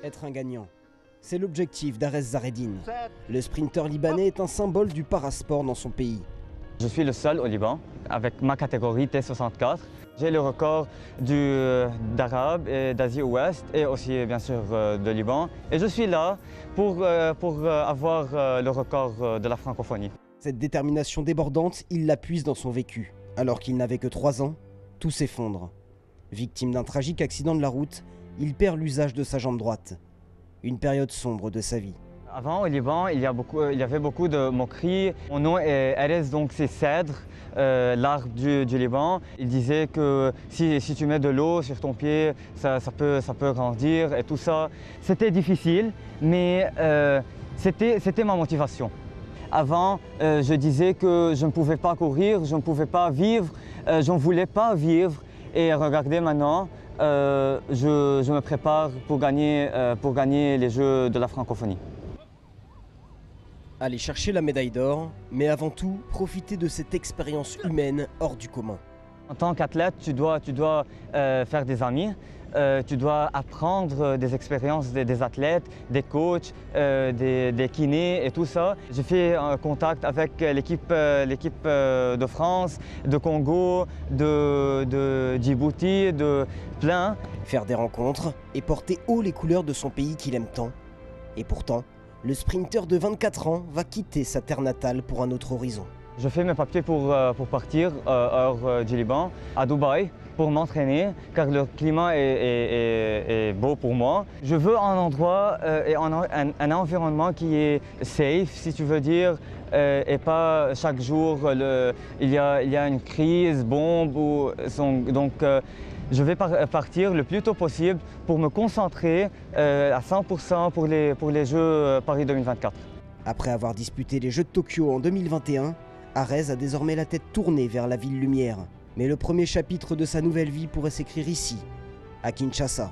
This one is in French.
être un gagnant. C'est l'objectif d'Arez Zahreddine. Le sprinter libanais est un symbole du parasport dans son pays. Je suis le seul au Liban avec ma catégorie T64. J'ai le record d'Arabe et d'Asie Ouest et aussi bien sûr de Liban. Et je suis là pour avoir le record de la francophonie. Cette détermination débordante, il la puise dans son vécu. Alors qu'il n'avait que 3 ans, tout s'effondre. Victime d'un tragique accident de la route, il perd l'usage de sa jambe droite. Une période sombre de sa vie. Avant, au Liban, il y avait beaucoup de moqueries. Mon nom est Arez, donc c'est cèdre, l'arbre du Liban. Il disait que si tu mets de l'eau sur ton pied, ça peut grandir et tout ça. C'était difficile, mais c'était ma motivation. Avant, je disais que je ne pouvais pas courir, je ne pouvais pas vivre, je ne voulais pas vivre. Et regardez maintenant, je me prépare pour gagner les Jeux de la francophonie. Aller chercher la médaille d'or, mais avant tout, profiter de cette expérience humaine hors du commun. En tant qu'athlète, tu dois faire des amis, tu dois apprendre des expériences des athlètes, des coachs, des kinés et tout ça. J'ai fait contact avec l'équipe de France, de Congo, de Djibouti, de plein. Faire des rencontres et porter haut les couleurs de son pays qu'il aime tant. Et pourtant, le sprinter de 24 ans va quitter sa terre natale pour un autre horizon. Je fais mes papiers pour partir hors du Liban, à Dubaï, pour m'entraîner, car le climat est beau pour moi. Je veux un endroit et un environnement qui est safe, si tu veux dire, et pas chaque jour il y a une crise, bombe. Donc je vais partir le plus tôt possible pour me concentrer à 100% pour les Jeux Paris 2024. Après avoir disputé les Jeux de Tokyo en 2021, Arez a désormais la tête tournée vers la ville lumière. Mais le premier chapitre de sa nouvelle vie pourrait s'écrire ici, à Kinshasa.